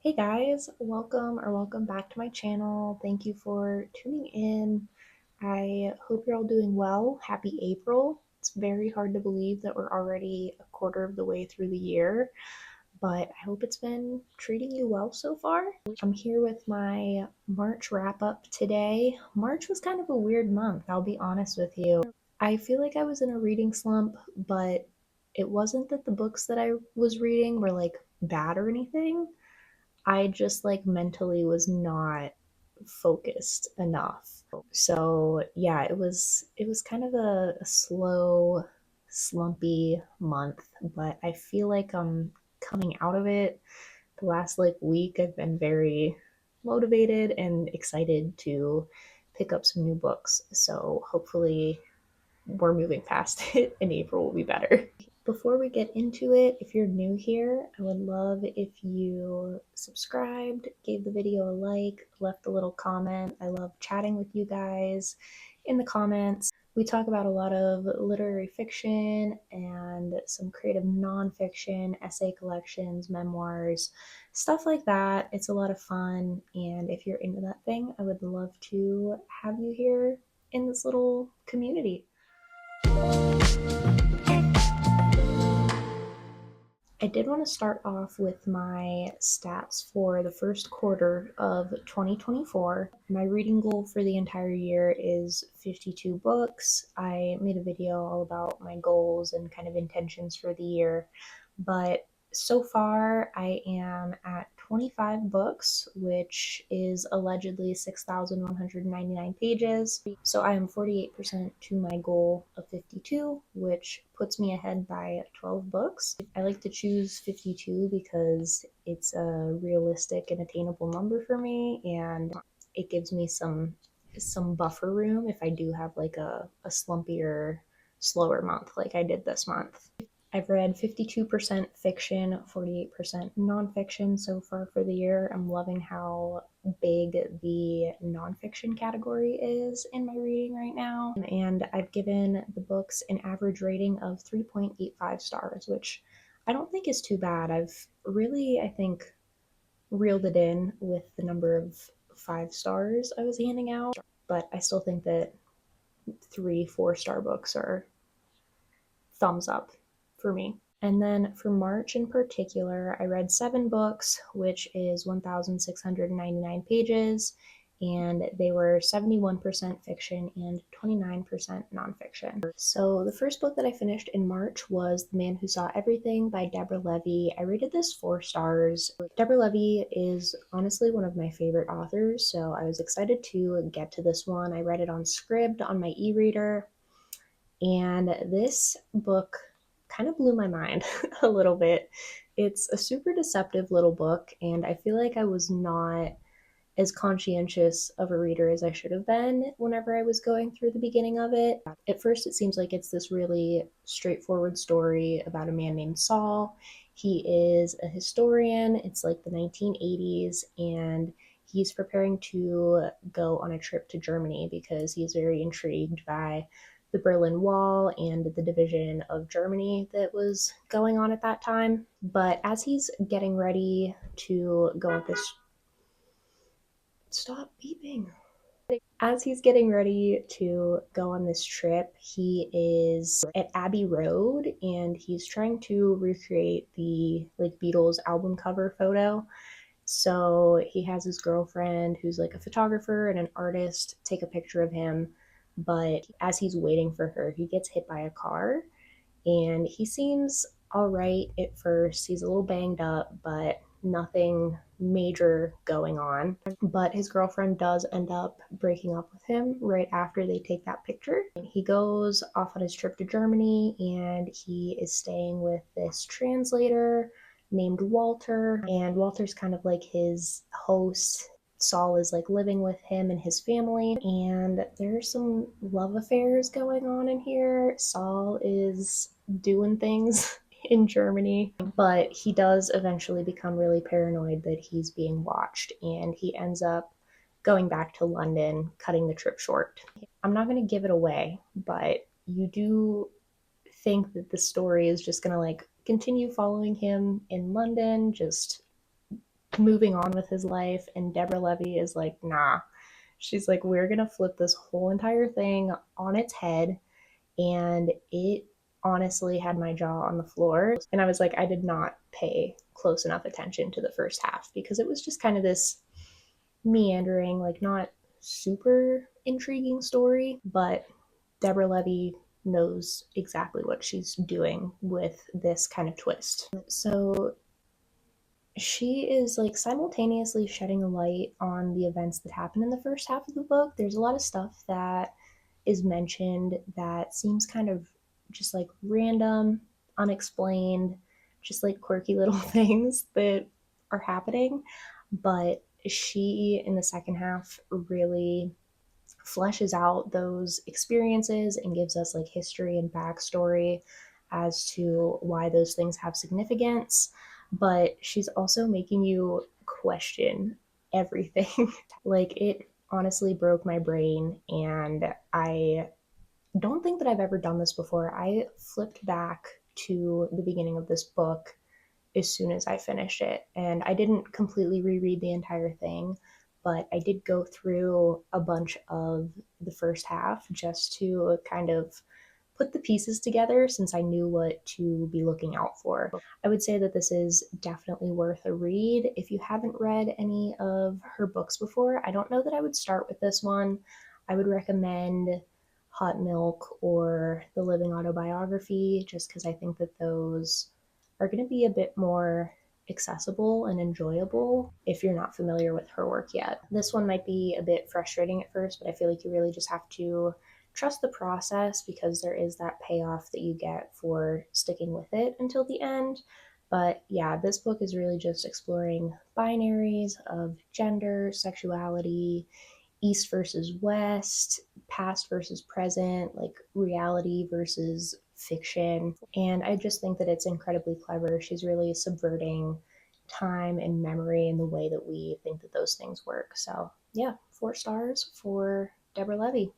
Hey guys, welcome back to my channel. Thank you for tuning in. I hope you're all doing well. Happy April. It's very hard to believe that we're already a quarter of the way through the year, but I hope it's been treating you well so far. I'm here with my March wrap up today. March was kind of a weird month, I'll be honest with you. I feel like I was in a reading slump, but it wasn't that the books that I was reading were like bad or anything. I just like mentally was not focused enough. So yeah, it was kind of a slow, slumpy month, but I feel like I'm coming out of it. The last like week I've been very motivated and excited to pick up some new books. So hopefully we're moving past it and April will be better. Before we get into it, if you're new here, I would love if you subscribed, gave the video a like, left a little comment. I love chatting with you guys in the comments. We talk about a lot of literary fiction and some creative nonfiction, essay collections, memoirs, stuff like that. It's a lot of fun, and if you're into that thing, I would love to have you here in this little community. I did want to start off with my stats for the first quarter of 2024. My reading goal for the entire year is 52 books. I made a video all about my goals and kind of intentions for the year, but so far I am at 25 books, which is allegedly 6,199 pages. So I am 48% to my goal of 52, which puts me ahead by 12 books. I like to choose 52 because it's a realistic and attainable number for me, and it gives me some buffer room if I do have like a slumpier, slower month like I did this month. I've read 52% fiction, 48% nonfiction so far for the year. I'm loving how big the nonfiction category is in my reading right now. And I've given the books an average rating of 3.85 stars, which I don't think is too bad. I've really, I think, reeled it in with the number of 5 stars I was handing out, but I still think that 3, 4 star books are thumbs up for me. And then for March in particular, I read 7 books, which is 1,699 pages, and they were 71% fiction and 29% nonfiction. So the first book that I finished in March was The Man Who Saw Everything by Deborah Levy. I rated this 4 stars. Deborah Levy is honestly one of my favorite authors, so I was excited to get to this one. I read it on Scribd on my e-reader, and this book kind of blew my mind a little bit. It's a super deceptive little book, and I feel like I was not as conscientious of a reader as I should have been whenever I was going through the beginning of it. At first, it seems like it's this really straightforward story about a man named Saul. He is a historian, it's like the 1980s, and he's preparing to go on a trip to Germany because he's very intrigued by the Berlin Wall and the division of Germany that was going on at that time. But as he's getting ready to go on this stop beeping. As he's getting ready to go on this trip, he is at Abbey Road and he's trying to recreate the like Beatles album cover photo. So he has his girlfriend who's like a photographer and an artist take a picture of him, but as he's waiting for her, he gets hit by a car and he seems all right at first. He's a little banged up, but nothing major going on. But his girlfriend does end up breaking up with him right after they take that picture. He goes off on his trip to Germany and he is staying with this translator named Walter, and Walter's kind of like his host. Saul is like living with him and his family, and there's some love affairs going on in here. Saul is doing things in Germany, but he does eventually become really paranoid that he's being watched, and he ends up going back to London, cutting the trip short. I'm not going to give it away, but you do think that the story is just going to like continue following him in London, just moving on with his life, and Deborah Levy is like, nah. She's like, we're gonna flip this whole entire thing on its head. And it honestly had my jaw on the floor. And I was like, I did not pay close enough attention to the first half because it was just kind of this meandering, like not super intriguing story, but Deborah Levy knows exactly what she's doing with this kind of twist. So she is like simultaneously shedding a light on the events that happen in the first half of the book. There's a lot of stuff that is mentioned that seems kind of just like random, unexplained, just like quirky little things that are happening. But she, in the second half, really fleshes out those experiences and gives us like history and backstory as to why those things have significance. But she's also making you question everything. Like, it honestly broke my brain, and I don't think that I've ever done this before. I flipped back to the beginning of this book as soon as I finished it. And I didn't completely reread the entire thing, but I did go through a bunch of the first half just to kind of put the pieces together since I knew what to be looking out for. I would say that this is definitely worth a read. If you haven't read any of her books before, I don't know that I would start with this one. I would recommend Hot Milk or The Living Autobiography, just because I think that those are going to be a bit more accessible and enjoyable if you're not familiar with her work yet. This one might be a bit frustrating at first, but I feel like you really just have to trust the process because there is that payoff that you get for sticking with it until the end. But yeah, this book is really just exploring binaries of gender, sexuality, East versus West, past versus present, like reality versus fiction. And I just think that it's incredibly clever. She's really subverting time and memory in the way that we think that those things work. So, yeah, 4 stars for Deborah Levy.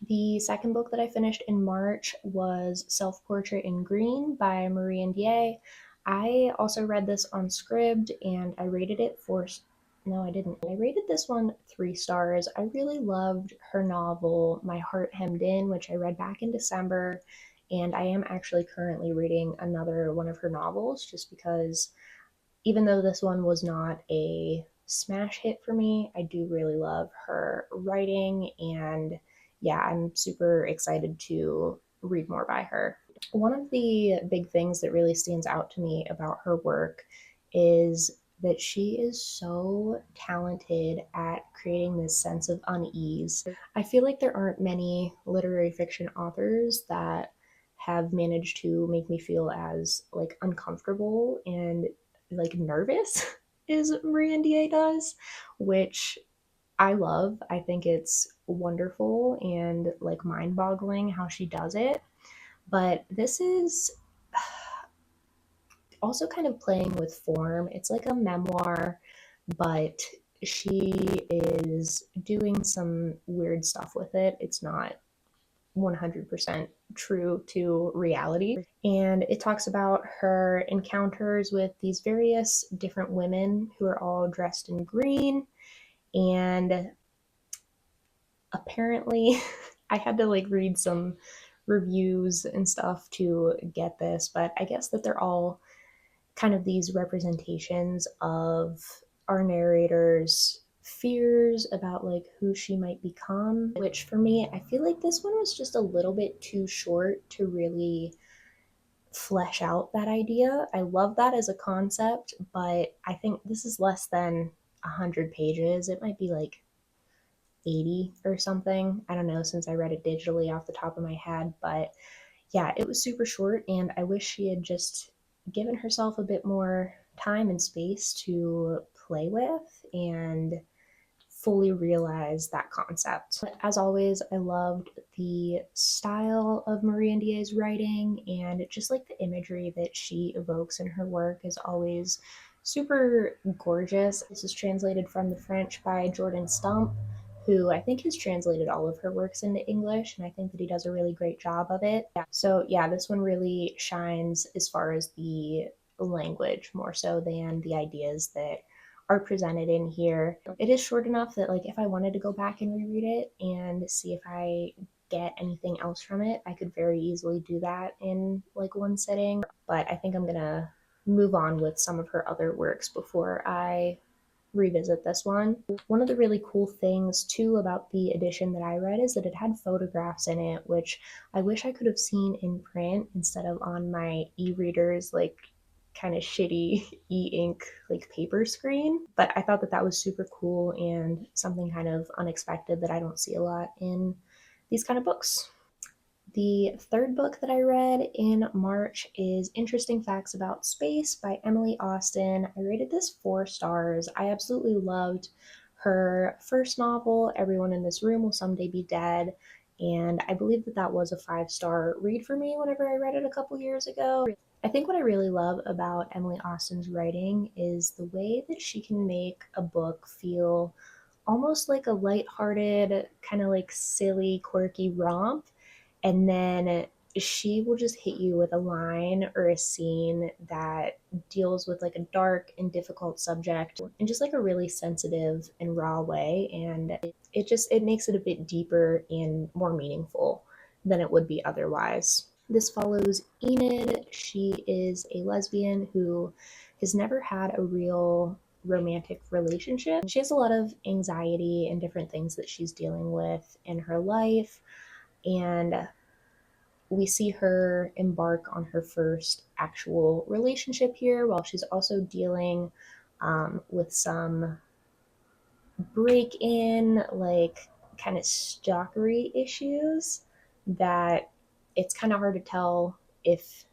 The second book that I finished in March was Self-Portrait in Green by Marie Ndiaye. I also read this on Scribd and I rated it no, I didn't. I rated this one 3 stars. I really loved her novel, My Heart Hemmed In, which I read back in December. And I am actually currently reading another one of her novels just because even though this one was not a smash hit for me, I do really love her writing, and yeah, I'm super excited to read more by her. One of the big things that really stands out to me about her work is that she is so talented at creating this sense of unease. I feel like there aren't many literary fiction authors that have managed to make me feel as like uncomfortable and like nervous as Marie Ndiaye does, which I love. I think it's wonderful and like mind-boggling how she does it. But this is also kind of playing with form. It's like a memoir, but she is doing some weird stuff with it. It's not 100% true to reality. And it talks about her encounters with these various different women who are all dressed in green. And apparently, I had to like read some reviews and stuff to get this, but I guess that they're all kind of these representations of our narrator's fears about like who she might become, which for me, I feel like this one was just a little bit too short to really flesh out that idea. I love that as a concept, but I think this is less than 100 pages. It might be like 80 or something. I don't know since I read it digitally off the top of my head, but yeah, it was super short, and I wish she had just given herself a bit more time and space to play with and fully realize that concept. But as always, I loved the style of Marie Ndiaye's writing, and just like the imagery that she evokes in her work is always super gorgeous. This is translated from the French by Jordan Stump, who I think has translated all of her works into English, and I think that he does a really great job of it. So yeah, this one really shines as far as the language more so than the ideas that are presented in here. It is short enough that like if I wanted to go back and reread it and see if I get anything else from it, I could very easily do that in like one sitting. But I think I'm gonna move on with some of her other works before I revisit this one. One of the really cool things too about the edition that I read is that it had photographs in it, which I wish I could have seen in print instead of on my e-readers, like kind of shitty e-ink like paper screen. But I thought that that was super cool and something kind of unexpected that I don't see a lot in these kind of books. The third book that I read in March is Interesting Facts About Space by Emily Austen. I rated this 4 stars. I absolutely loved her first novel, Everyone in This Room Will Someday Be Dead, and I believe that that was a 5-star read for me whenever I read it a couple years ago. I think what I really love about Emily Austen's writing is the way that she can make a book feel almost like a lighthearted, kind of like silly, quirky romp, and then she will just hit you with a line or a scene that deals with like a dark and difficult subject in just like a really sensitive and raw way, and it makes it a bit deeper and more meaningful than it would be otherwise. This follows Enid. She is a lesbian who has never had a real romantic relationship. She has a lot of anxiety and different things that she's dealing with in her life, and we see her embark on her first actual relationship here while she's also dealing with some break in, like kind of stalkery issues that it's kind of hard to tell if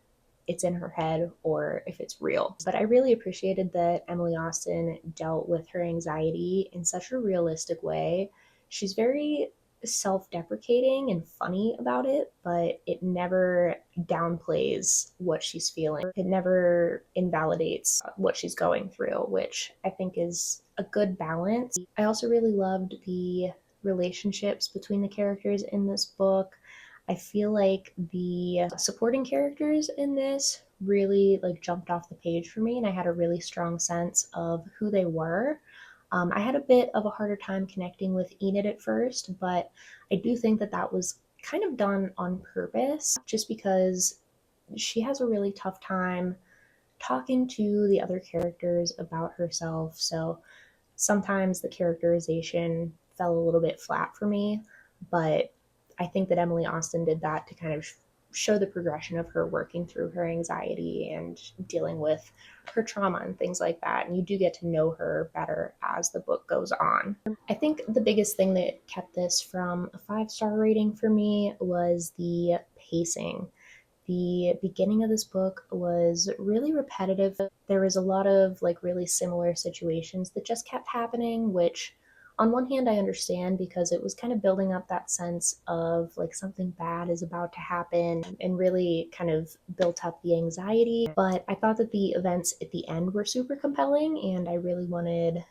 it's in her head or if it's real. But I really appreciated that Emily Austen dealt with her anxiety in such a realistic way. She's very self deprecating and funny about it, but it never downplays what she's feeling. It never invalidates what she's going through, which I think is a good balance. I also really loved the relationships between the characters in this book. I feel like the supporting characters in this really like jumped off the page for me, and I had a really strong sense of who they were. I had a bit of a harder time connecting with Enid at first, but I do think that that was kind of done on purpose, just because she has a really tough time talking to the other characters about herself. So sometimes the characterization fell a little bit flat for me, but I think that Emily Austen did that to kind of show the progression of her working through her anxiety and dealing with her trauma and things like that. And you do get to know her better as the book goes on. I think the biggest thing that kept this from a 5-star rating for me was the pacing. The beginning of this book was really repetitive. There was a lot of like really similar situations that just kept happening, which on one hand I understand because it was kind of building up that sense of like something bad is about to happen and really kind of built up the anxiety. But I thought that the events at the end were super compelling and I really wanted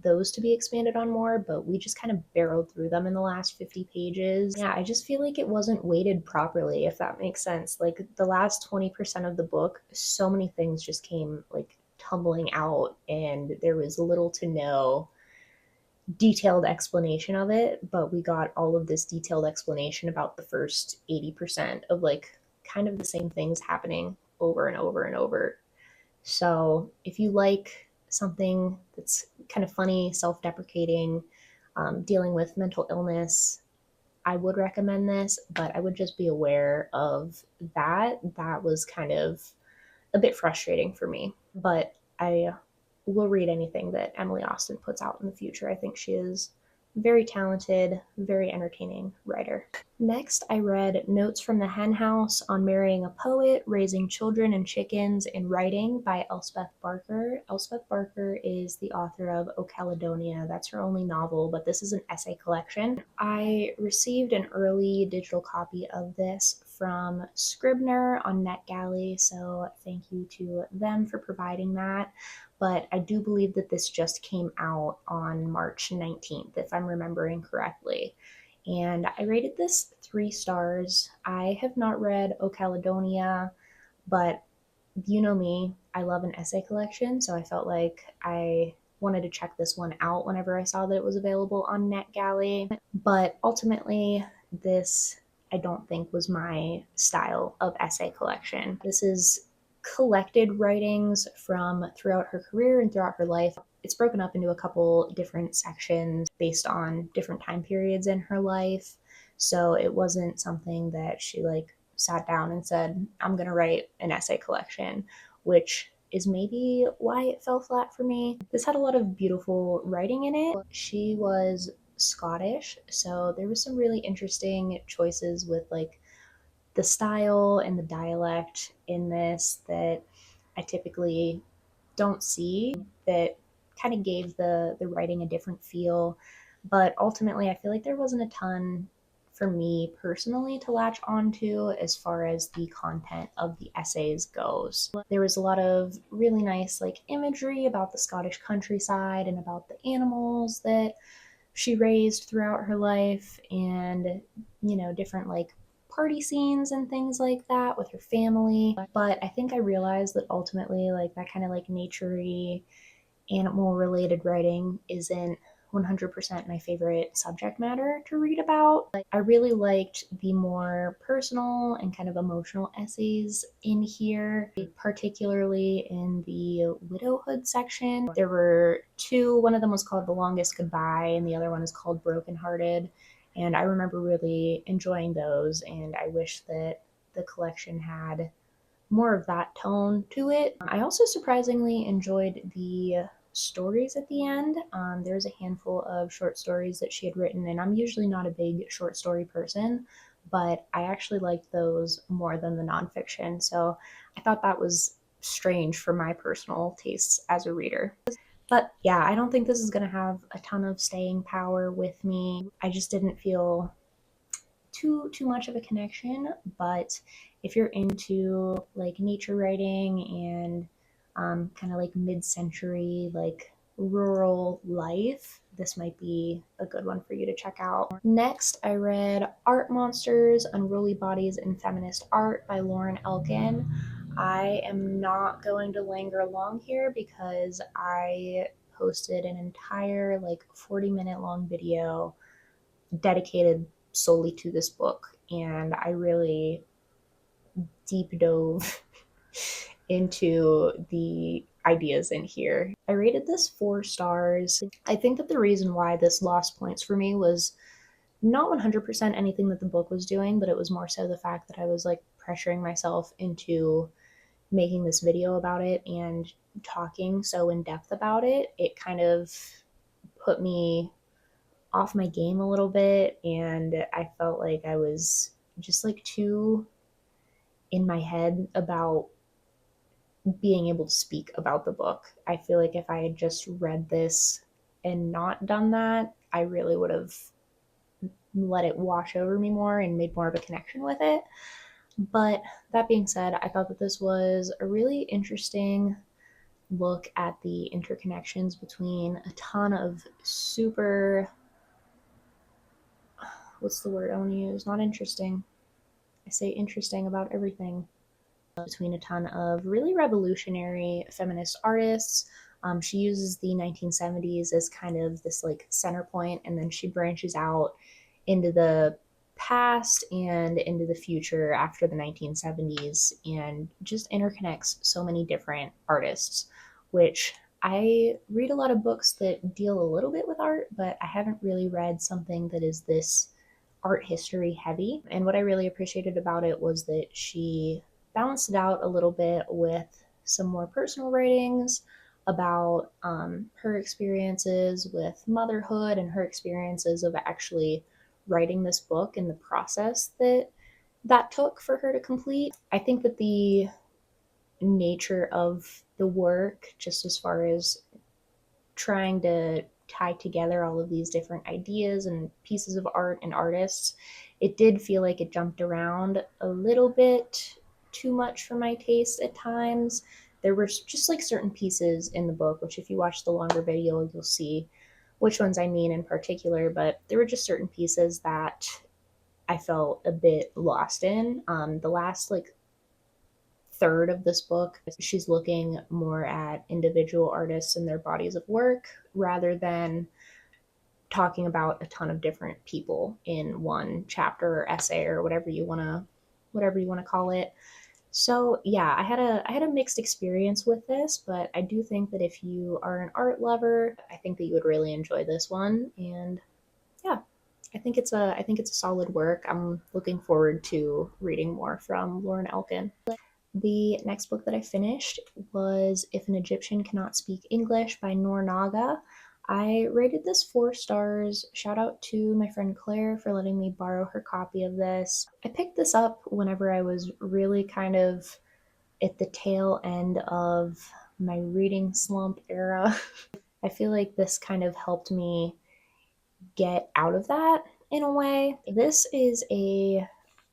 those to be expanded on more, but we just kind of barreled through them in the last 50 pages. Yeah, I just feel like it wasn't weighted properly, if that makes sense. Like the last 20% of the book, so many things just came like tumbling out, and there was little to no detailed explanation of it, but we got all of this detailed explanation about the first 80% of like kind of the same things happening over and over and over. So if you like something that's kind of funny, self deprecating, dealing with mental illness, I would recommend this, but I would just be aware of that. That was kind of a bit frustrating for me, but I will read anything that Emily Austen puts out in the future. I think she is very talented, very entertaining writer. Next, I read Notes from the Henhouse on Marrying a Poet, Raising Children and Chickens, and Writing by Elspeth Barker. Elspeth Barker is the author of O Caledonia. That's her only novel, but this is an essay collection. I received an early digital copy of this from Scribner on NetGalley, so thank you to them for providing that. But I do believe that this just came out on March 19th, if I'm remembering correctly. And I rated this 3 stars. I have not read O Caledonia, but you know me, I love an essay collection, so I felt like I wanted to check this one out whenever I saw that it was available on NetGalley. But ultimately, this I don't think was my style of essay collection. This is collected writings from throughout her career and throughout her life. It's broken up into a couple different sections based on different time periods in her life. So it wasn't something that she like sat down and said, I'm going to write an essay collection, which is maybe why it fell flat for me. This had a lot of beautiful writing in it. She was Scottish, so there was some really interesting choices with like the style and the dialect in this that I typically don't see, that kind of gave the writing a different feel. But ultimately, I feel like there wasn't a ton for me personally to latch onto as far as the content of the essays goes. There was a lot of really nice like imagery about the Scottish countryside and about the animals that she raised throughout her life, and different like party scenes and things like that with her family. But I think I realized that ultimately like that kind of like naturey animal related writing isn't 100% my favorite subject matter to read about. I really liked the more personal and kind of emotional essays in here, particularly in the widowhood section. There were two. One of them was called The Longest Goodbye, and the other one is called Brokenhearted. And I remember really enjoying those, and I wish that the collection had more of that tone to it. I also surprisingly enjoyed the stories at the end. There's a handful of short stories that she had written, and I'm usually not a big short story person, but I actually liked those more than the nonfiction. So I thought that was strange for my personal tastes as a reader. But yeah, I don't think this is going to have a ton of staying power with me. I just didn't feel too much of a connection. But if you're into like nature writing and kind of like mid-century like rural life, this might be a good one for you to check out. Next, I read Art Monsters, Unruly Bodies in Feminist Art by Lauren Elkin. I am not going to linger long here because I posted an entire like 40-minute long video dedicated solely to this book, and I really deep dove into the ideas in here. I rated this 4 stars. I think that the reason why this lost points for me was not 100% anything that the book was doing, but it was more so the fact that I was like pressuring myself into making this video about it and talking so in depth about it. It kind of put me off my game a little bit, and I felt like I was just like too in my head about being able to speak about the book. I feel like if I had just read this and not done that, I really would have let it wash over me more and made more of a connection with it. But that being said, I thought that this was a really interesting look at the interconnections between a ton of super, what's the word I want to use? Not interesting. I say interesting about everything. Between a ton of really revolutionary feminist artists. She uses the 1970s as kind of this like center point, and then she branches out into the past and into the future after the 1970s and just interconnects so many different artists, which I read a lot of books that deal a little bit with art, but I haven't really read something that is this art history heavy. And what I really appreciated about it was that she balanced it out a little bit with some more personal writings about her experiences with motherhood and her experiences of actually writing this book and the process that took for her to complete. I think that the nature of the work, just as far as trying to tie together all of these different ideas and pieces of art and artists, it did feel like it jumped around a little bit too much for my taste at times. There were just like certain pieces in the book, which if you watch the longer video, you'll see which ones I mean in particular, but there were just certain pieces that I felt a bit lost in. The last like third of this book, she's looking more at individual artists and their bodies of work rather than talking about a ton of different people in one chapter or essay or whatever you want to call it. So yeah, I had a mixed experience with this, but I do think that if you are an art lover, I think that you would really enjoy this one. And yeah, I think it's a solid work. I'm looking forward to reading more from Lauren Elkin. The next book that I finished was If an Egyptian Cannot Speak English by Noor Naga. I rated this 4 stars. Shout out to my friend Claire for letting me borrow her copy of this. I picked this up whenever I was really kind of at the tail end of my reading slump era. I feel like this kind of helped me get out of that in a way. This is a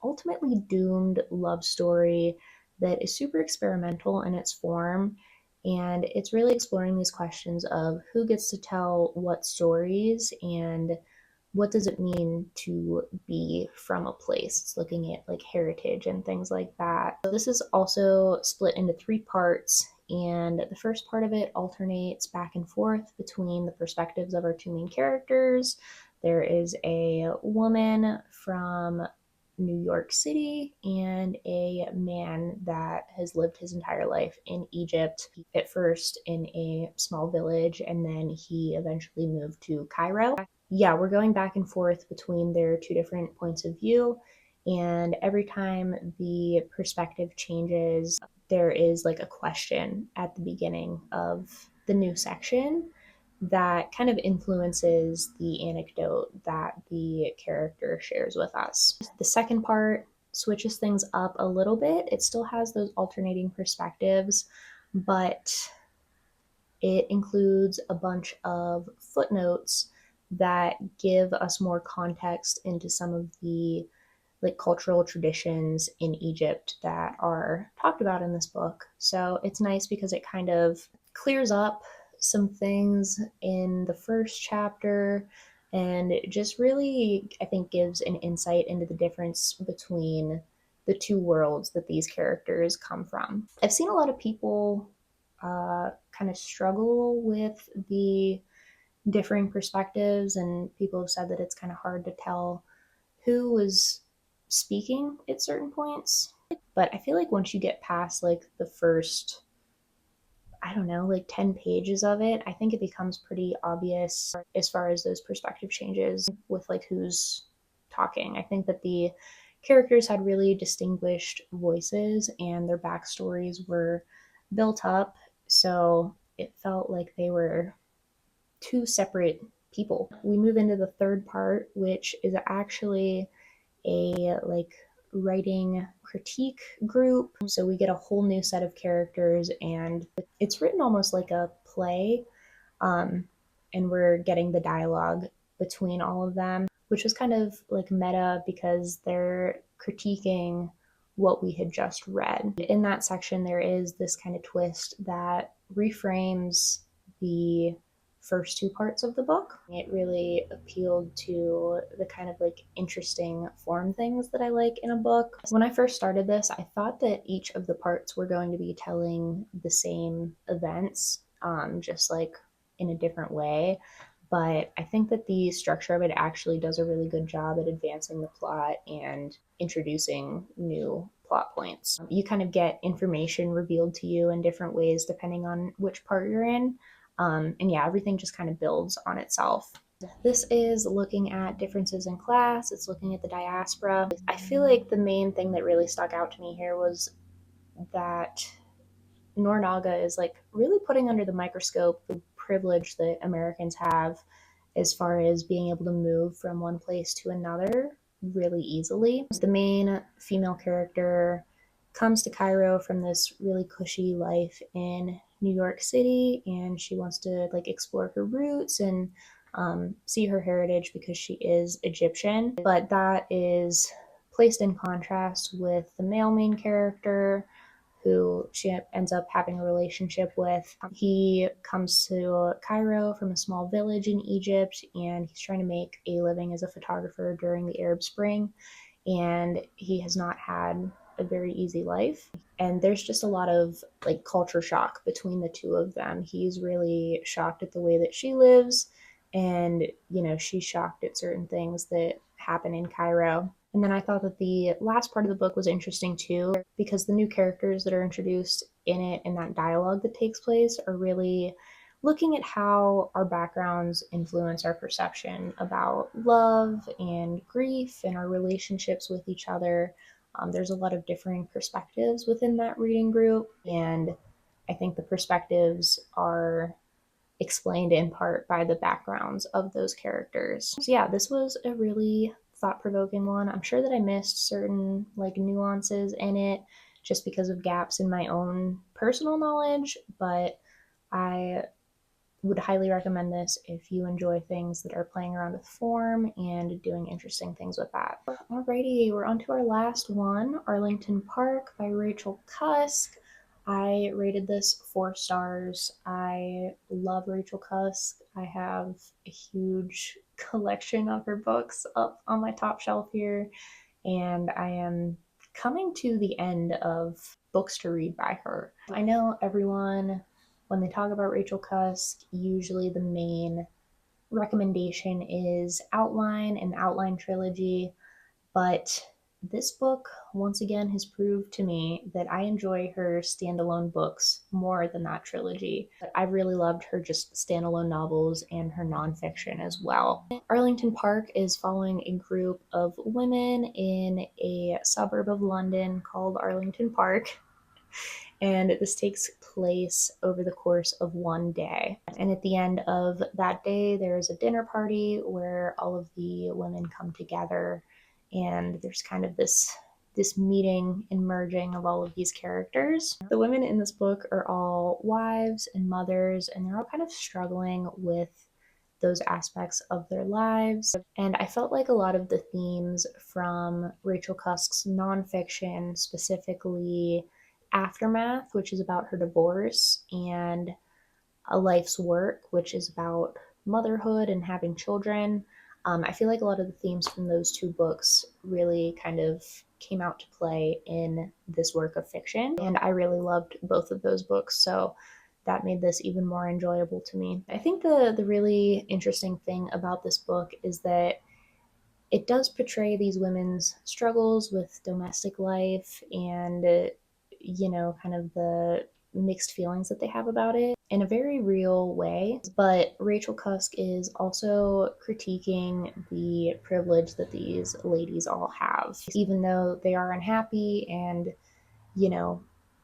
ultimately doomed love story that is super experimental in its form, and it's really exploring these questions of who gets to tell what stories and what does it mean to be from a place. It's looking at like heritage and things like that. So this is also split into 3 parts, and the first part of it alternates back and forth between the perspectives of our 2 main characters. There is a woman from New York City and a man that has lived his entire life in Egypt, at first in a small village, and then he eventually moved to Cairo. Yeah, we're going back and forth between their 2 different points of view, and every time the perspective changes, there is like a question at the beginning of the new section that kind of influences the anecdote that the character shares with us. The second part switches things up a little bit. It still has those alternating perspectives, but it includes a bunch of footnotes that give us more context into some of the like cultural traditions in Egypt that are talked about in this book. So it's nice because it kind of clears up some things in the first chapter, and it just really, I think, gives an insight into the difference between the 2 worlds that these characters come from. I've seen a lot of people kind of struggle with the differing perspectives, and people have said that it's kind of hard to tell who was speaking at certain points. But I feel like once you get past like the first, I don't know, like 10 pages of it, I think it becomes pretty obvious as far as those perspective changes with like who's talking. I think that the characters had really distinguished voices and their backstories were built up. So it felt like they were 2 separate people. We move into the third part, which is actually a like writing critique group. So we get a whole new set of characters, and it's written almost like a play. Um, and we're getting the dialogue between all of them, which was kind of like meta because they're critiquing what we had just read. In that section, there is this kind of twist that reframes the first 2 parts of the book. It really appealed to the kind of like interesting form things that I like in a book. When I first started this, I thought that each of the parts were going to be telling the same events, just like in a different way. But I think that the structure of it actually does a really good job at advancing the plot and introducing new plot points. You kind of get information revealed to you in different ways depending on which part you're in. And yeah, everything just kind of builds on itself. This is looking at differences in class, it's looking at the diaspora. I feel like the main thing that really stuck out to me here was that Noor Naga is like really putting under the microscope the privilege that Americans have as far as being able to move from one place to another really easily. The main female character comes to Cairo from this really cushy life in New York City, and she wants to like explore her roots and see her heritage because she is Egyptian. But that is placed in contrast with the male main character who she ends up having a relationship with. He comes to Cairo from a small village in Egypt, and he's trying to make a living as a photographer during the Arab Spring, and he has not had a very easy life. And there's just a lot of like culture shock between the two of them. He's really shocked at the way that she lives, and she's shocked at certain things that happen in Cairo. And then I thought that the last part of the book was interesting too, because the new characters that are introduced in it and that dialogue that takes place are really looking at how our backgrounds influence our perception about love and grief and our relationships with each other. There's a lot of differing perspectives within that reading group, and I think the perspectives are explained in part by the backgrounds of those characters. So yeah, this was a really thought-provoking one. I'm sure that I missed certain like nuances in it just because of gaps in my own personal knowledge, but I would highly recommend this if you enjoy things that are playing around with form and doing interesting things with that. Alrighty, we're on to our last one, Arlington Park by Rachel Cusk. I rated this 4 stars. I love Rachel Cusk. I have a huge collection of her books up on my top shelf here, and I am coming to the end of books to read by her. I know everyone, when they talk about Rachel Cusk, usually the main recommendation is Outline and the Outline trilogy, but this book once again has proved to me that I enjoy her standalone books more than that trilogy. But I've really loved her just standalone novels and her nonfiction as well. Arlington Park is following a group of women in a suburb of London called Arlington Park, and this takes place over the course of one day. And at the end of that day, there is a dinner party where all of the women come together, and there's kind of this meeting and merging of all of these characters. The women in this book are all wives and mothers, and they're all kind of struggling with those aspects of their lives. And I felt like a lot of the themes from Rachel Cusk's nonfiction, specifically Aftermath, which is about her divorce, and A Life's Work, which is about motherhood and having children. I feel like a lot of the themes from those 2 books really kind of came out to play in this work of fiction, and I really loved both of those books, so that made this even more enjoyable to me. I think the really interesting thing about this book is that it does portray these women's struggles with domestic life and, kind of the mixed feelings that they have about it in a very real way. But Rachel Cusk is also critiquing the privilege that these ladies all have. Even though they are unhappy and,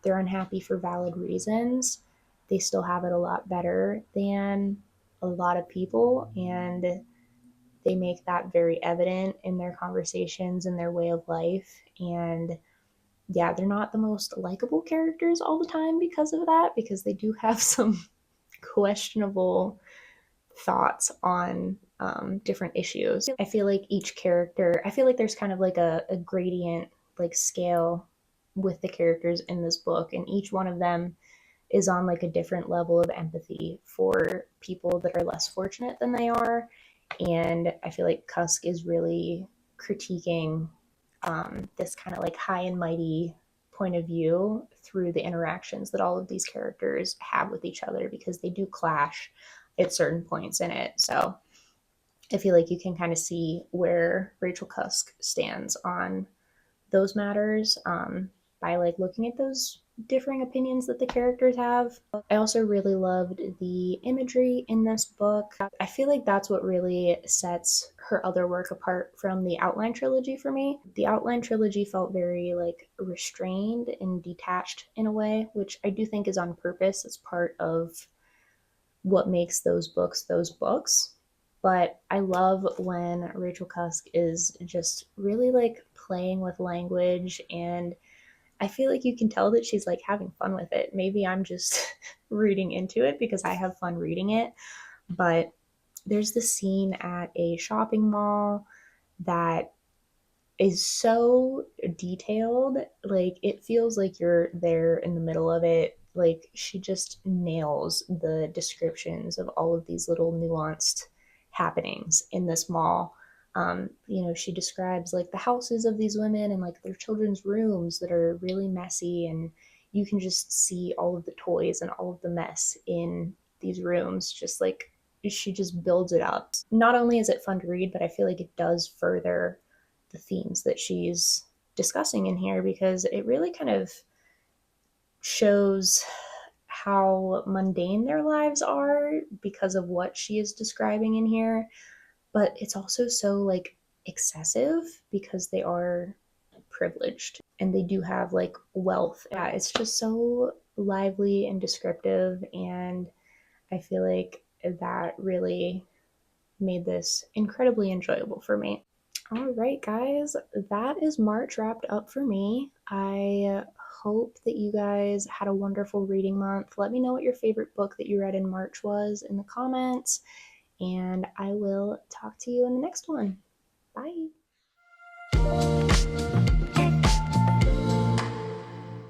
they're unhappy for valid reasons, they still have it a lot better than a lot of people, and they make that very evident in their conversations and their way of life. And yeah, they're not the most likable characters all the time because of that, because they do have some questionable thoughts on different issues. I feel like each character, I feel like there's kind of like a gradient, like scale with the characters in this book, and each one of them is on like a different level of empathy for people that are less fortunate than they are. And I feel like Cusk is really critiquing this kind of like high and mighty point of view through the interactions that all of these characters have with each other, because they do clash at certain points in it. So I feel like you can kind of see where Rachel Cusk stands on those matters, by like looking at those differing opinions that the characters have. I also really loved the imagery in this book. I feel like that's what really sets her other work apart from the Outline trilogy for me. The Outline trilogy felt very like restrained and detached in a way, which I do think is on purpose. It's part of what makes those books those books. But I love when Rachel Cusk is just really like playing with language, and I feel like you can tell that she's like having fun with it. Maybe I'm just reading into it because I have fun reading it, but there's this scene at a shopping mall that is so detailed. Like it feels like you're there in the middle of it. Like she just nails the descriptions of all of these little nuanced happenings in this mall. She describes like the houses of these women and like their children's rooms that are really messy, and you can just see all of the toys and all of the mess in these rooms. Just like she just builds it up. Not only is it fun to read, but I feel like it does further the themes that she's discussing in here, because it really kind of shows how mundane their lives are because of what she is describing in here, but it's also so like excessive because they are privileged and they do have like wealth. Yeah, it's just so lively and descriptive, and I feel like that really made this incredibly enjoyable for me. All right, guys, that is March wrapped up for me. I hope that you guys had a wonderful reading month. Let me know what your favorite book that you read in March was in the comments, and I will talk to you in the next one. Bye.